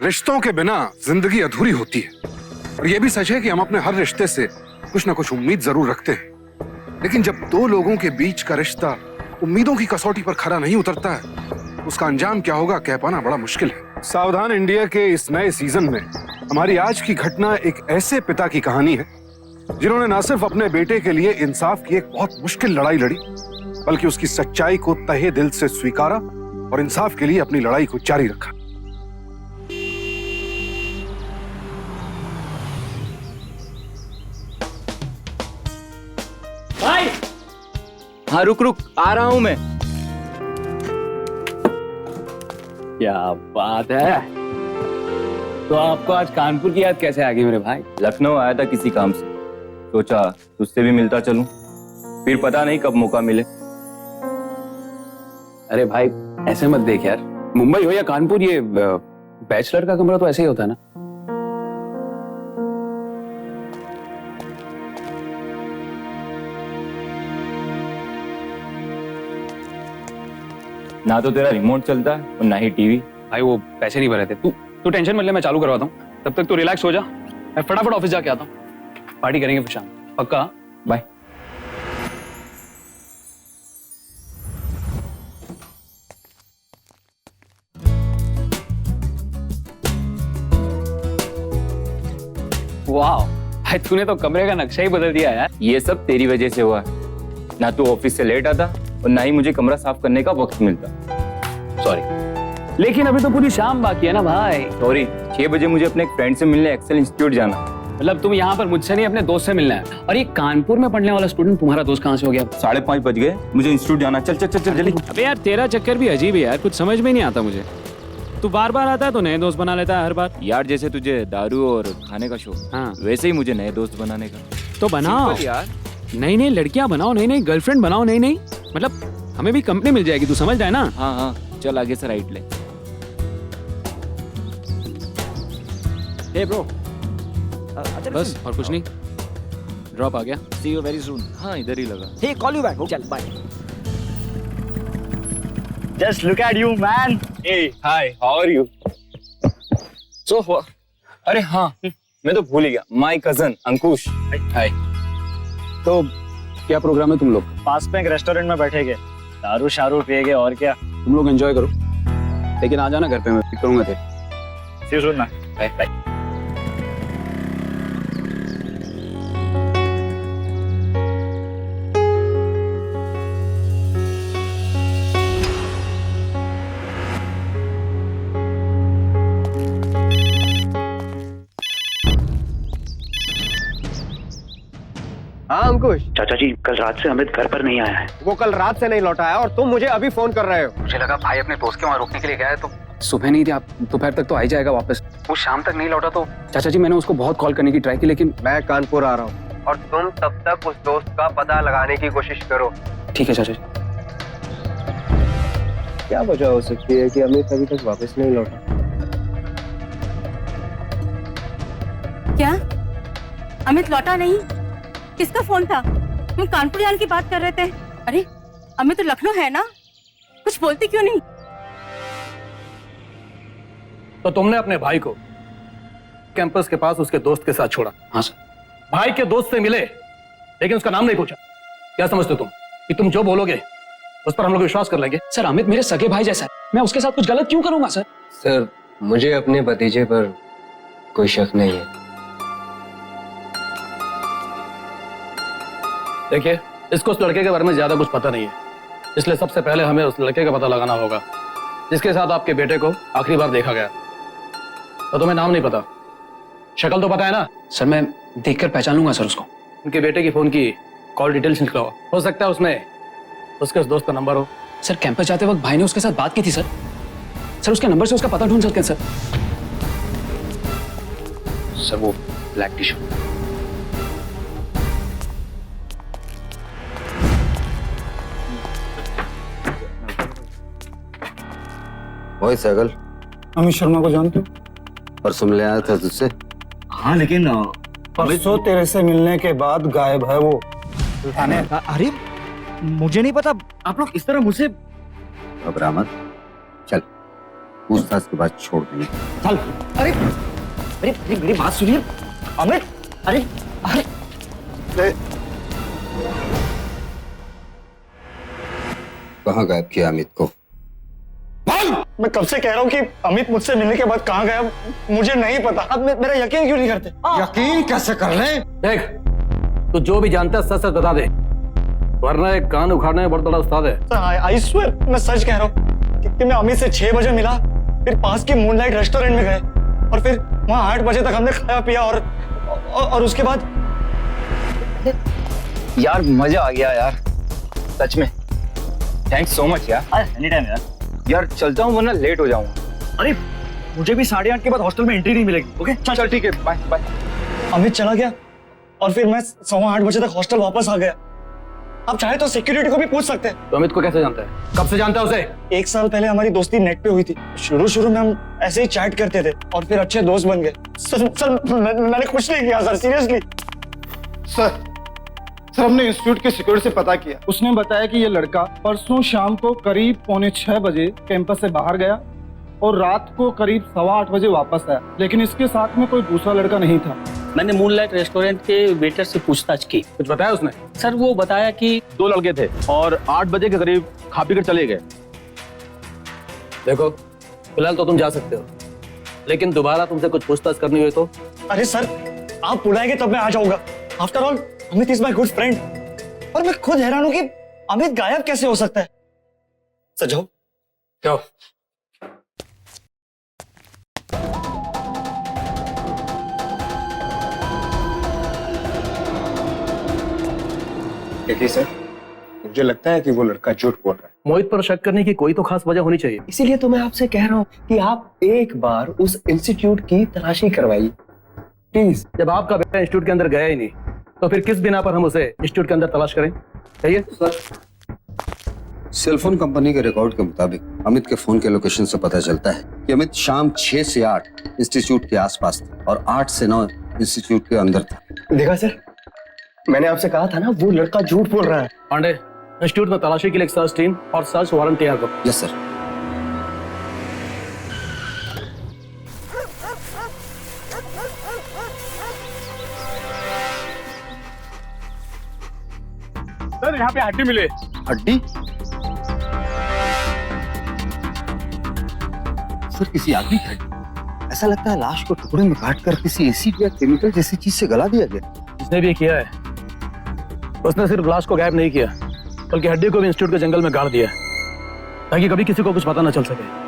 रिश्तों के बिना जिंदगी अधूरी होती है और यह भी सच है कि हम अपने हर रिश्ते से कुछ ना कुछ उम्मीद जरूर रखते हैं, लेकिन जब दो लोगों के बीच का रिश्ता उम्मीदों की कसौटी पर खरा नहीं उतरता है, उसका अंजाम क्या होगा कह पाना बड़ा मुश्किल है। सावधान इंडिया के इस नए सीजन में हमारी आज की घटना एक ऐसे पिता की कहानी है जिन्होंने न सिर्फ अपने बेटे के लिए इंसाफ की एक बहुत मुश्किल लड़ाई लड़ी, बल्कि उसकी सच्चाई को तहे दिल से स्वीकारा और इंसाफ के लिए अपनी लड़ाई को जारी रखा। भाई, हाँ रुक रुक, आ रहा हूं मैं। क्या बात है। तो आपको आज कानपुर की याद कैसे आ गई मेरे भाई? लखनऊ आया था किसी काम से, सोचा तुझसे भी मिलता चलूं, फिर पता नहीं कब मौका मिले। अरे भाई ऐसे मत देख यार, मुंबई हो या कानपुर, ये बैचलर का कमरा तो ऐसे ही होता है ना। ना तो तेरा रिमोट चलता है और ना ही टीवी। भाई वो पैसे नहीं भरे थे। तू टेंशन मत ले, मैं चालू करवाता हूँ। तब तक तू रिलैक्स हो जा, मैं फटाफट ऑफिस जाके आता हूँ। पार्टी करेंगे फिर शाम, पक्का? बाय। वाह भाई, तूने तो कमरे का नक्शा ही बदल दिया यार। ये सब तेरी वजह से हुआ है। ना तू ऑफिस से लेट आता और ना ही मुझे कमरा साफ करने का वक्त मिलता। सॉरी, लेकिन अभी तो पूरी शाम बाकी है ना भाई। सॉरी, 6 बजे मुझे अपने एक फ्रेंड से मिलने एक्सेल इंस्टीट्यूट जाना। मतलब तुम यहाँ पर मुझसे नहीं अपने दोस्त से मिलना है? और ये कानपुर में पढ़ने वाला स्टूडेंट तुम्हारा दोस्त कहाँ से हो गया? 5:30 बज गए, मुझे इंस्टीट्यूट जाना। चल चल चल चल जल्दी। अबे यार तेरा चक्कर भी अजीब है यार, कुछ समझ में नहीं आता मुझे। तू बार बार आता है तो नए दोस्त बना लेता है हर बार। यार जैसे तुझे दारू और खाने का शौक, हाँ वैसे ही मुझे नए दोस्त बनाने का। तो बनाओ यार, नई नई लड़कियां बनाओ, नई नई गर्लफ्रेंड बनाओ, नई नई, मतलब हमें भी कंपनी मिल जाएगी, तू समझ रहा है ना? हाँ हाँ, चल आगे से राइट ले। हे ब्रो, बस और कुछ नहीं, ड्रॉप आ गया। सी यू वेरी सून। हाँ इधर ही लगा। Hey, call you back. चल, bye. Just look at you, man. Hey, hi. How are you? So, अरे हाँ, मैं तो भूल ही गया। My cousin अंकुश। हाय। तो क्या प्रोग्राम है तुम लोग? पास में एक रेस्टोरेंट में बैठेंगे, दारू शारू पिएंगे और क्या। तुम लोग एंजॉय करो, लेकिन आ जाना घर पे, मैं पिक करूंगा थे। See you soon, man. Bye bye. हाँ अंकुश, चाचा जी, कल रात से अमित घर पर नहीं आया है। वो कल रात से नहीं लौटा है और तुम मुझे अभी फोन कर रहे हो। मुझे लगा भाई अपने दोस्त के वहाँ रोकने के लिए गया है, तो सुबह नहीं थी, आप दोपहर तक तो आ ही जाएगा वापस। वो शाम तक नहीं लौटा तो चाचा जी मैंने उसको बहुत कॉल करने की ट्राई की, लेकिन मैं कानपुर आ रहा हूँ और तुम तब तक उस दोस्त का पता लगाने की कोशिश करो। ठीक है चाचा जी। क्या वजह हो सकती है कि अमित अभी तक वापस नहीं लौटा? क्या अमित लौटा नहीं? किसका फोन था? तुम कानपुर जाने की बात कर रहे थे। अरे अमित तो लखनऊ है ना, कुछ बोलती क्यों नहीं? तो तुमने अपने भाई को कैंपस के पास उसके दोस्त के साथ छोड़ा? हाँ सर। भाई के दोस्त से मिले लेकिन उसका नाम नहीं पूछा। क्या समझते हो तुम कि तुम जो बोलोगे उस पर हम लोग विश्वास कर लेंगे? सर अमित मेरे सगे भाई जैसा है, मैं उसके साथ कुछ गलत क्यों करूंगा सर? सर मुझे अपने भतीजे पर कोई शक नहीं है। देखिए, इसको उस लड़के के बारे में ज्यादा कुछ पता नहीं है, इसलिए सबसे पहले हमें उस लड़के का पता लगाना होगा जिसके साथ आपके बेटे को आखिरी बार देखा गया। तो तुम्हें नाम नहीं पता, शक्ल तो पता है ना? सर मैं देखकर पहचान लूंगा सर उसको। उनके बेटे की फोन की कॉल डिटेल्स निकलवाओ, हो सकता है उसमें उसके उस दोस्त का नंबर हो। सर कैंपस जाते वक्त भाई ने उसके साथ बात की थी सर। सर उसके नंबर से उसका पता ढूंढ सकते हैं सर। सर वो ब्लैक टी शर्ट। वही सैगल, अमित शर्मा को जानते हो? परसों मिलने आया था तुझसे। हाँ लेकिन परसों तेरे से मिलने के बाद गायब है वो। अरे मुझे नहीं पता, आप लोग इस तरह मुझसे। घबरा मत, चल पूछताछ के बाद छोड़ देंगे। चल। अरे अरे मेरी बात सुनिए अमित। अरे अरे कहाँ गायब किया अमित को? मैं कब से कह रहा हूँ कि अमित मुझसे मिलने के बाद कहाँ गया, मुझे नहीं पता। अब मेरा यकीन क्यों नहीं करते? यकीन कैसे कर ले? देख, तू जो भी जानता है सच सच बता दे, वरना एक कान उखाड़ने में बहुत बड़ा उस्ताद है। आई स्वेयर, मैं सच कह रहा हूँ कि मैं अमित से 6 बजे मिला, फिर पास के मूनलाइट रेस्टोरेंट में गए और फिर वहाँ 8 बजे तक हमने खाया पिया और उसके बाद यार मजा आ गया यार, सच में थैंक्स सो मच यार। एनी टाइम यार। यार चलता हूँ वरना लेट हो जाऊंगा। अरे मुझे भी 8:30 के बाद हॉस्टल में एंट्री नहीं मिलेगी। ओके चल ठीक है, बाय बाय। अमित चला गया और फिर मैं 8:15 बजे तक हॉस्टल वापस आ गया। आप चाहे तो सिक्योरिटी को भी पूछ सकते हैं। तो अमित को कैसे जानता है? कब से जानता है उसे? 1 साल पहले हमारी दोस्ती नेट पे हुई थी। शुरू में हम ऐसे ही चैट करते थे और फिर अच्छे दोस्त बन गए। सर मैंने कुछ नहीं किया सर, सीरियसली। सर हमने इंस्टीट्यूट के सिक्योरिटी से पता किया, उसने बताया कि ये लड़का परसों शाम को करीब 6:45 बजे कैंपस से बाहर गया और रात को करीब 8:15 बजे वापस आया, लेकिन इसके साथ में कोई दूसरा लड़का नहीं था। मैंने मूनलाइट रेस्टोरेंट के वेटर से पूछताछ की। कुछ बताया उसने? सर वो बताया कि 2 लड़के थे और 8 बजे के करीब खा पी कर चले गए। देखो, फिलहाल तो तुम जा सकते हो, लेकिन दोबारा तुमसे कुछ पूछताछ करनी हुई तो? अरे सर आप बुलाएंगे तब मैं आ जाऊंगा। After all Amit is my good friend. और मैं खुद हैरान हूं कि अमित गायब कैसे हो सकता है। सर जाओ। जाओ। देखिए सर, मुझे लगता है कि वो लड़का झूठ बोल रहा है। मोहित पर शक करने की कोई तो खास वजह होनी चाहिए। इसीलिए तो मैं आपसे कह रहा हूँ कि आप एक बार उस इंस्टीट्यूट की तलाशी करवाइए प्लीज। जब आपका बेटा इंस्टीट्यूट के अंदर गया ही नहीं, तो फिर किस बिना पर हम उसे इंस्टीट्यूट के अंदर तलाश करें? चाहिए सर, सेलफोन कंपनी के रिकॉर्ड के मुताबिक अमित के फोन के लोकेशन से पता चलता है कि अमित शाम 6 से 8 इंस्टीट्यूट के आसपास था और 8 से 9 इंस्टीट्यूट के अंदर था। देखा सर, मैंने आपसे कहा था ना वो लड़का झूठ बोल रहा है। पांडे, इंस्टीट्यूट में तलाशी के लिए एक सर्च टीम और सर्च वारंट तैयार करो। Yes sir. सर यहाँ पे हड्डी मिले। हड्डी? सर किसी आदमी की हड्डी? ऐसा लगता है लाश को टुकड़े में काट कर किसी एसिड या केमिकल जैसी चीज से गला दिया गया। जिसने भी किया है उसने सिर्फ लाश को गायब नहीं किया, बल्कि हड्डी को भी इंस्टीट्यूट के जंगल में गाड़ दिया, ताकि कभी किसी को कुछ पता न चल सके।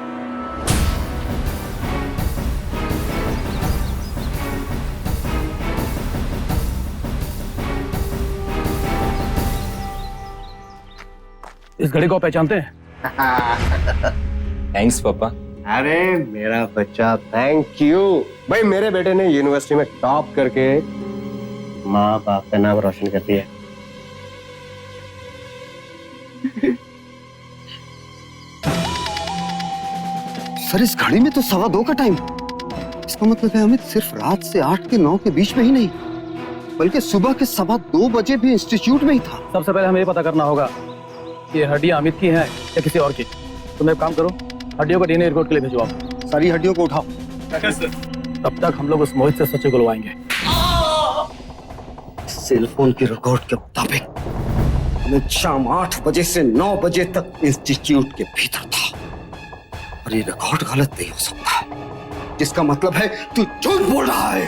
इस घड़ी को पहचानते हैं? थैंक्स पापा। अरे मेरा बच्चा, थैंक यू भाई। मेरे बेटे ने यूनिवर्सिटी में टॉप करके माँ बाप का नाम रोशन कर दिया। सर इस घड़ी में तो 2:15 का टाइम। इसका मतलब है अमित सिर्फ रात से 8 के 9 के बीच में ही नहीं, बल्कि सुबह के 2:15 बजे भी इंस्टीट्यूट में ही था। सबसे पहले हमें ये पता करना होगा कि हड्डियां अमित की हैं या किसी और की। तुम एक काम करो, हड्डियों को डीएनए रिपोर्ट के लिए भिजवाओ। सारी हड्डियों को उठाओ। तब तक हम लोग उस मोहित से सच गुलवाएंगे। सेलफोन के रिकॉर्ड के मुताबिक अमित शाम 8 बजे से 9 बजे तक इंस्टीट्यूट के भीतर था और ये रिकॉर्ड गलत नहीं हो सकता, जिसका मतलब है तू झूठ बोल रहा है।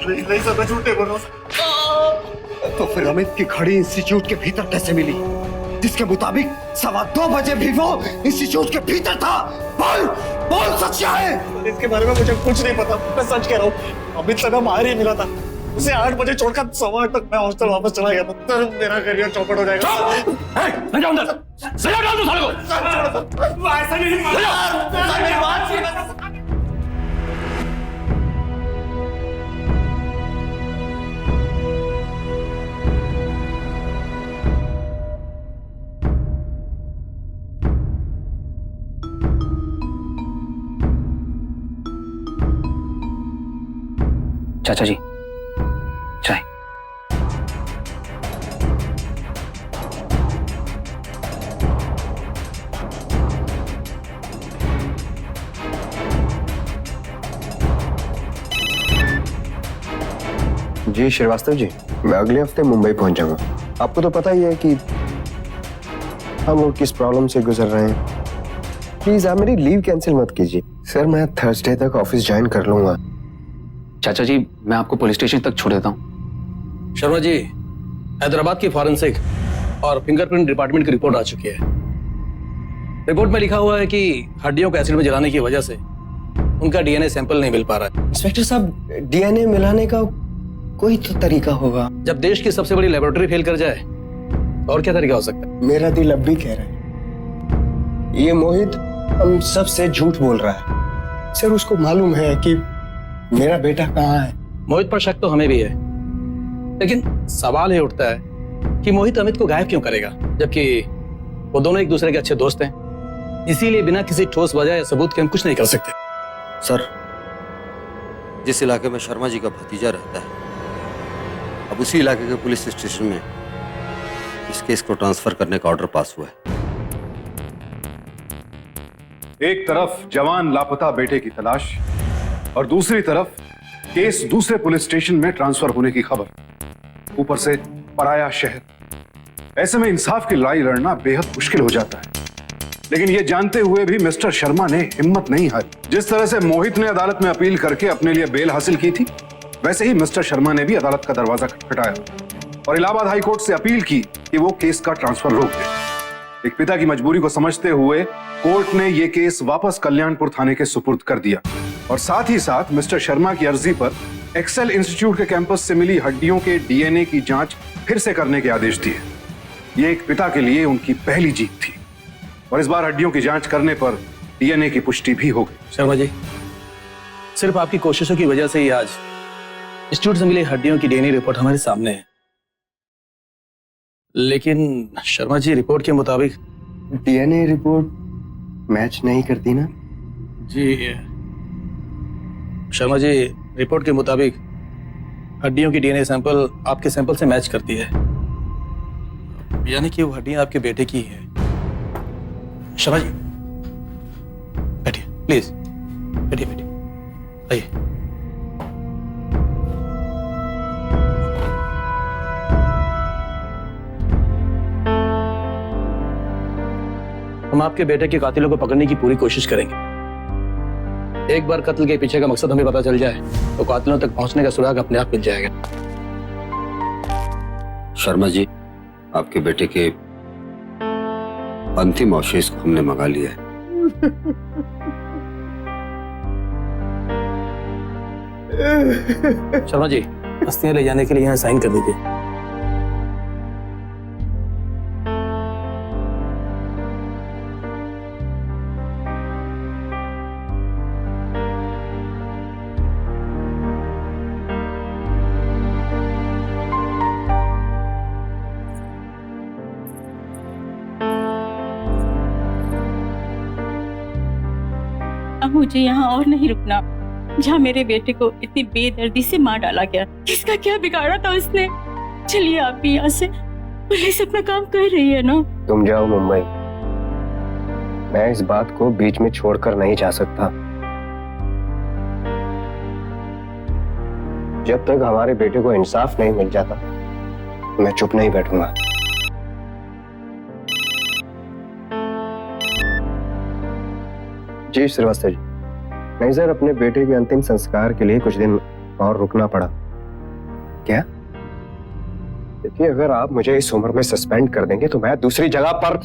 नहीं सर, मैं झूठ नहीं बोल रहा हूँ। तो फिर अमित की घड़ी इंस्टीट्यूट के भीतर कैसे मिली, जिसके मुताबिक 2:15 बजे भी वो इंस्टीट्यूट के भीतर था? बोल बोल, सच क्या है? इसके बारे में मुझे कुछ नहीं पता, मैं सच कह रहा हूँ। अमित सर बाहर ही मिला था, उसे 8 बजे छोड़कर 8:15 तक मैं हॉस्टल वापस चला गया था। सर मेरा करियर चौपट हो जाएगा। सजा अंदर, सजा डाल दो साले को। ऐसा नहीं, सर मेरी बात सुनो। चाचा जी, चाय। जी श्रीवास्तव जी, मैं अगले हफ्ते मुंबई पहुंच जाऊंगा। आपको तो पता ही है कि हम लोग किस प्रॉब्लम से गुजर रहे हैं। प्लीज आप मेरी लीव कैंसिल मत कीजिए। सर मैं थर्सडे तक ऑफिस ज्वाइन कर लूंगा। चाचा जी, मैं आपको पुलिस स्टेशन तक छोड़ देता हूँ। शर्मा जी, हैदराबाद की फॉरेंसिक और फिंगरप्रिंट डिपार्टमेंट की रिपोर्ट आ चुकी है। रिपोर्ट में लिखा हुआ है कि हड्डियों को एसिड में जलाने की वजह से उनका डीएनए सैंपल नहीं मिल पा रहा है। इंस्पेक्टर साहब, डीएनए मिलाने का कोई तो तरीका होगा। जब देश की सबसे बड़ी लेबोरेटरी फेल कर जाए तो और क्या तरीका हो सकता है? मेरा दिल अब भी कह रहा है ये मोहित हम सब से झूठ बोल रहा है। सर उसको मालूम है कि मेरा बेटा कहाँ है। मोहित पर शक तो हमें भी है, लेकिन सवाल ये उठता है कि मोहित अमित को गायब क्यों करेगा, जबकि वो दोनों एक दूसरे के अच्छे दोस्त हैं। इसीलिए बिना किसी ठोस वजह या सबूत के हम कुछ नहीं कर सकते। सर, जिस इलाके में शर्मा जी का भतीजा रहता है, अब उसी इलाके के पुलिस स्टेशन में इस केस को ट्रांसफर करने का ऑर्डर पास हुआ है। एक तरफ जवान लापता बेटे की तलाश और दूसरी तरफ केस दूसरे पुलिस स्टेशन में ट्रांसफर होने की खबर, ऊपर से पराया शहर। ऐसे में इंसाफ की लड़ाई लड़ना बेहद मुश्किल हो जाता है। लेकिन यह जानते हुए भी मिस्टर शर्मा ने हिम्मत नहीं हारी। जिस तरह से मोहित ने अदालत में अपील करके अपने लिए बेल हासिल की थी, वैसे ही मिस्टर शर्मा ने भी अदालत का दरवाजा खटखटाया और इलाहाबाद हाईकोर्ट से अपील की कि वो केस का ट्रांसफर रोक दे। एक पिता की मजबूरी को समझते हुए कोर्ट ने यह केस वापस कल्याणपुर थाने के सुपुर्द कर दिया और साथ ही साथ मिस्टर शर्मा की अर्जी पर एक्सेल इंस्टीट्यूट के कैंपस से मिली हड्डियों के डीएनए की जांच फिर से करने के आदेश दिए। ये एक पिता के लिए उनकी पहली जीत थी और इस बार हड्डियों की जांच करने पर डीएनए की पुष्टि भी हो गई। शर्मा जी, सिर्फ आपकी कोशिशों की वजह से ही आज इंस्टीट्यूट से मिली हड्डियों की डीएनए रिपोर्ट हमारे सामने है। लेकिन शर्मा जी, रिपोर्ट के मुताबिक डीएनए रिपोर्ट मैच नहीं करती ना? जी शर्मा जी, रिपोर्ट के मुताबिक हड्डियों की डीएनए सैंपल आपके सैंपल से मैच करती है, यानी कि वो हड्डियां आपके बेटे की है। शर्मा जी, बैठिए प्लीज, बैठिए बैठिए, आइए। हम आपके बेटे के कातिलों को पकड़ने की पूरी कोशिश करेंगे। एक बार कत्ल के पीछे का मकसद हमें पता चल जाए तो कातिलों तक पहुंचने का सुराग अपने आप मिल जाएगा। शर्मा जी, आपके बेटे के अंतिम अवशेष को हमने मंगा लिया है। शर्मा जी, अस्थियां ले जाने के लिए यहाँ साइन कर दीजिए। अब मुझे यहाँ और नहीं रुकना, जहाँ मेरे बेटे को इतनी बेदर्दी से मार डाला गया। किसका क्या बिगाड़ा था उसने? चलिए आप भी यहाँ से, पुलिस अपना काम कर रही है ना। तुम जाओ मुंबई, मैं इस बात को बीच में छोड़कर नहीं जा सकता। जब तक हमारे बेटे को इंसाफ नहीं मिल जाता मैं चुप नहीं बैठूंगा। जी श्रीवास्तव जी, नहीं सर, अपने बेटे के अंतिम संस्कार के लिए कुछ दिन और रुकना पड़ा। क्या? देखिए, अगर आप मुझे इस उम्र में सस्पेंड कर देंगे तो मैं दूसरी जगह पर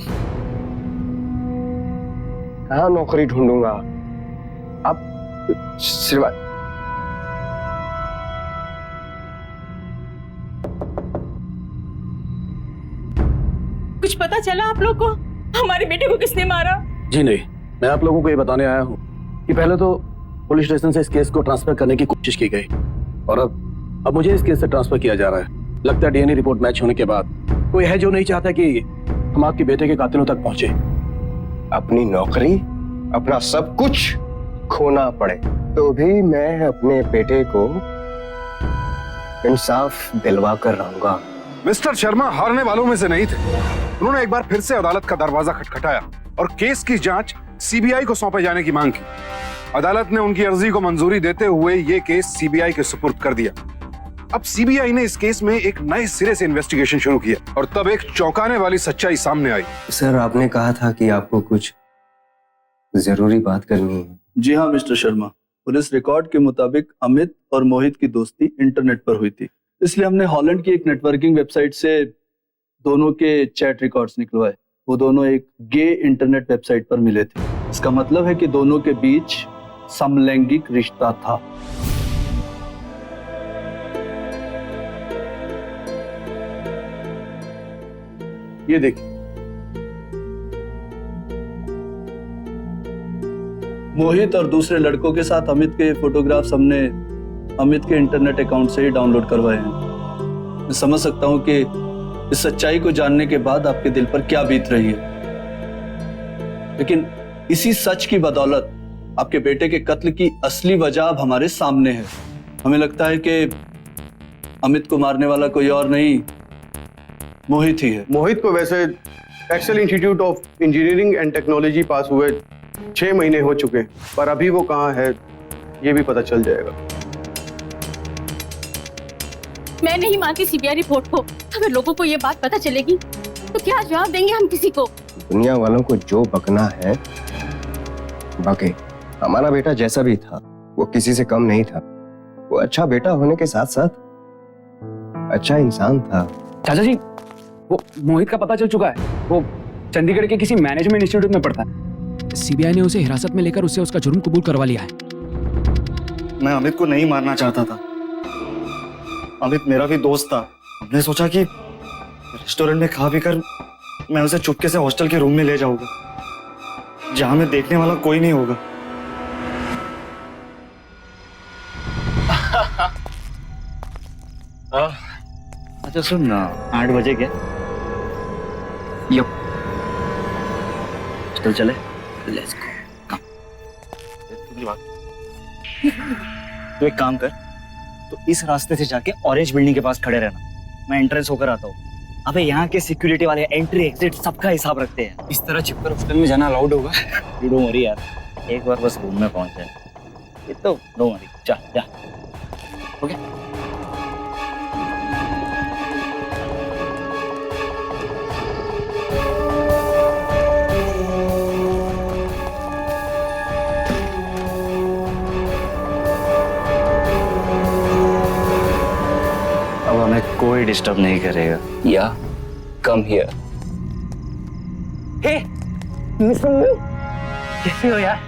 कहाँ नौकरी ढूंढूंगा। आप कुछ पता चला आप लोग को हमारे बेटे को किसने मारा? जी नहीं, मैं आप लोगों को ये बताने आया हूँ कि पहले तो पुलिस स्टेशन से इस केस को ट्रांसफर करने की कोशिश की गई और अब मुझे इस केस से ट्रांसफर किया जा रहा है। लगता है डीएनए रिपोर्ट मैच होने के बाद कोई है जो नहीं चाहता कि हम आपके बेटे के कातिलों तक पहुंचे। अपनी नौकरी, अपना सब कुछ खोना पड़े तो भी मैं अपने बेटे को इंसाफ दिलवा कर रहूंगा। मिस्टर शर्मा हारने वालों में से नहीं थे। उन्होंने एक बार फिर से अदालत का दरवाजा खटखटाया और केस की जांच सीबीआई को सौंपे जाने की मांग की। अदालत ने उनकी अर्जी को मंजूरी देते हुए ये केस सीबीआई के सुपुर्द कर दिया। अब सीबीआई ने इस केस में एक नए सिरे से इन्वेस्टिगेशन शुरू किया और तब एक चौंकाने वाली सच्चाई सामने आई। सर आपने कहा था कि आपको कुछ जरूरी बात करनी है। जी हाँ मिस्टर शर्मा, पुलिस रिकॉर्ड के मुताबिक अमित और मोहित की दोस्ती इंटरनेट पर हुई थी, इसलिए हमने हॉलैंड की एक नेटवर्किंग वेबसाइट से दोनों के चैट रिकॉर्ड्स निकलवाए। वो दोनों एक गे इंटरनेट वेबसाइट पर मिले थे। इसका मतलब है कि दोनों के बीच समलैंगिक रिश्ता था। ये देखिए, मोहित और दूसरे लड़कों के साथ अमित के फोटोग्राफ्स हमने अमित के इंटरनेट अकाउंट से ही डाउनलोड करवाए हैं। मैं समझ सकता हूं कि इस सच्चाई को जानने के बाद आपके दिल पर क्या बीत रही है, लेकिन इसी सच की बदौलत आपके बेटे के कत्ल की असली वजह अब हमारे सामने है। हमें लगता है कि अमित को मारने वाला कोई और नहीं, मोहित ही है। मोहित को वैसे Excel Institute of Engineering and Technology पास हुए 6 महीने हो चुके, पर अभी वो कहाँ है ये भी पता चल जाएगा। मैं नहीं मानती सीबीआई रिपोर्ट को। अगर लोगों को ये बात पता चलेगी तो क्या जवाब देंगे हम किसी को? दुनिया वालों को जो बकना है बके। हमारा बेटा जैसा भी था वो किसी से कम नहीं था। वो अच्छा बेटा होने के साथ साथ अच्छा इंसान था। चाचा जी, वो मोहित का पता चल चुका है। वो चंडीगढ़ के किसी मैनेजमेंट इंस्टीट्यूट में पढ़ता है। सीबीआई ने उसे हिरासत में लेकर उससे उसका जुर्म कबूल करवा लिया है। मैं अमित को नहीं मारना चाहता था। अमित मेरा भी दोस्त था। हमने सोचा कि रेस्टोरेंट में खा पी कर मैं उसे चुपके से हॉस्टल के रूम में ले जाऊंगा, जहां में देखने वाला कोई नहीं होगा। अच्छा सुन ना, 8 बजे क्या हॉस्टल चले? Let's go. तो एक काम कर, तो इस रास्ते से जाके ऑरेंज बिल्डिंग के पास खड़े रहना, मैं एंट्रेंस होकर आता हूँ। अबे यहाँ के सिक्योरिटी वाले एंट्री एग्जिट सबका हिसाब रखते हैं। इस तरह छिपकर हॉस्टल में जाना अलाउड होगा? डोंट वरी यार, एक बार बस रूम में पहुंच जाए ये तो डोंट वरी। जा जा। ओके अब हमें कोई डिस्टर्ब नहीं करेगा। या कम हियर। हे कैसे हो यार?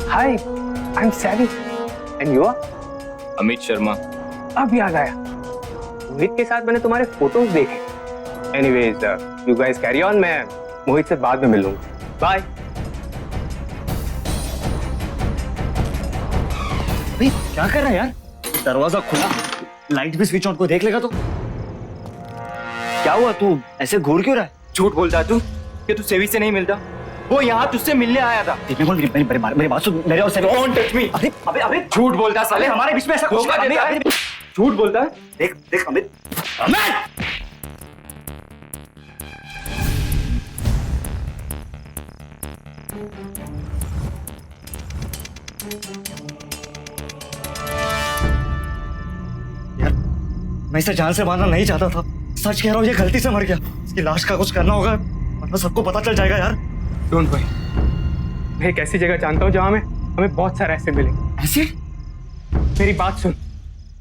Hi, I am Savvy and you are? Amit Sharma. अब याद आया, मोहित के साथ मैंने तुम्हारे फोटोज देखे। Anyways you guys carry on, मैं मोहित से बाद में मिल लूंगा। बाय। क्या कर रहा है यार? दरवाजा खुला, लाइट भी स्विच ऑन को देख लेगा तो। क्या हुआ, तू ऐसे घूर क्यों रहा है? झूठ बोलता है तू कि तू सेवी से नहीं मिलता। वो यहाँ तुझसे मिलने आया था। मेरी बात सुन, मेरे और से डोंट टच मी। अबे अबे अबे झूठ बोलता है साले। हमारे बीच में ऐसा कुछ धोखा देता है। झूठ बोलता है। देख देख अमित, अमित यार, मैं इसे जान से मारना नहीं चाहता था। सच कह रहा हूँ, ये गलती से मर गया। इसकी लाश का कुछ करना होगा वरना सबको पता चल जाएगा यार। डोंट वरी, मैं एक ऐसी जगह जानता हूँ जहाँ में हमें बहुत सारे ऐसे मिलेंगे। ऐसे? मेरी बात सुन,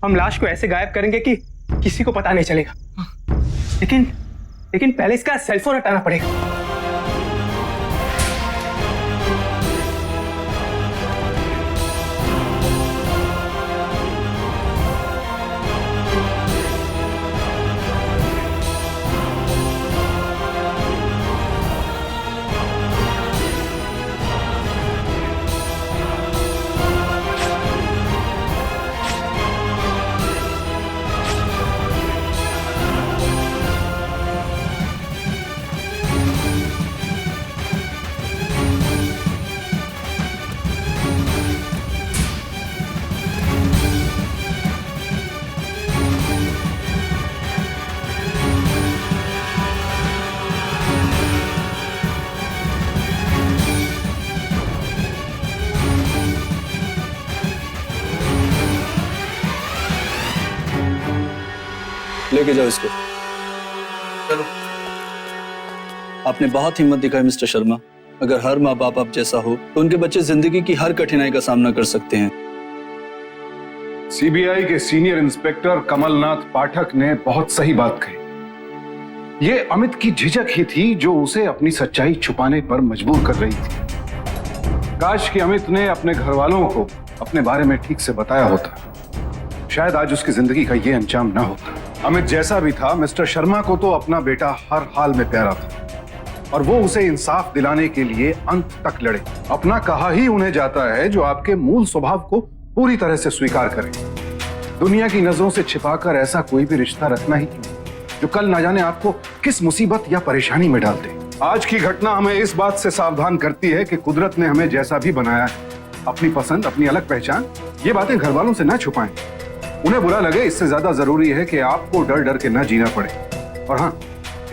हम लाश को ऐसे गायब करेंगे कि किसी को पता नहीं चलेगा। लेकिन पहले इसका सेलफोन हटाना पड़ेगा। लेके जाओ इसको। चलो। आपने बहुत हिम्मत दिखाई मिस्टर शर्मा। अगर हर माँ बाप आप जैसा हो तो उनके बच्चे जिंदगी की हर कठिनाई का सामना कर सकते हैं। सीबीआई के सीनियर इंस्पेक्टर कमलनाथ पाठक ने बहुत सही बात कही। ये अमित की झिझक ही थी जो उसे अपनी सच्चाई छुपाने पर मजबूर कर रही थी। काश कि अमित ने अपने घर वालों को अपने बारे में ठीक से बताया होता, शायद आज उसकी जिंदगी का ये अंजाम ना होता। अमित जैसा भी था, मिस्टर शर्मा को तो अपना बेटा हर हाल में प्यारा था और वो उसे इंसाफ दिलाने के लिए अंत तक लड़े। अपना कहा ही उन्हें जाता है जो आपके मूल स्वभाव को पूरी तरह से स्वीकार करें। दुनिया की नजरों से छिपाकर ऐसा कोई भी रिश्ता रखना ही क्यों जो कल ना जाने आपको किस मुसीबत या परेशानी में डाल दे। आज की घटना हमें इस बात से सावधान करती है कि कुदरत ने हमें जैसा भी बनाया है, अपनी पसंद, अपनी अलग पहचान, ये बातें घर वालों से ना छुपाएं। उन्हें बुरा लगे इससे ज्यादा जरूरी है कि आपको डर डर के न जीना पड़े। और हाँ,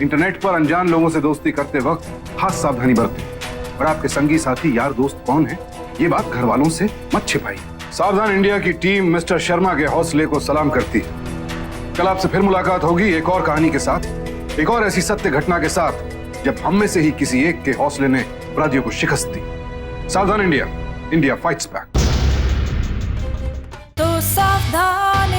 इंटरनेट पर अनजान लोगों से दोस्ती करते वक्त खास सावधानी बरतें और आपके संगी साथी यार दोस्त कौन है ये बात घर वालों से मत छिपाइए। सावधान इंडिया की टीम मिस्टर शर्मा के हौसले को सलाम करती है। कल आपसे फिर मुलाकात होगी एक और कहानी के साथ, एक और ऐसी सत्य घटना के साथ जब हम में से ही किसी एक के हौसले ने अपराधियों को शिकस्त दी। सावधान इंडिया, इंडिया फाइट्स बैक। तो सावधान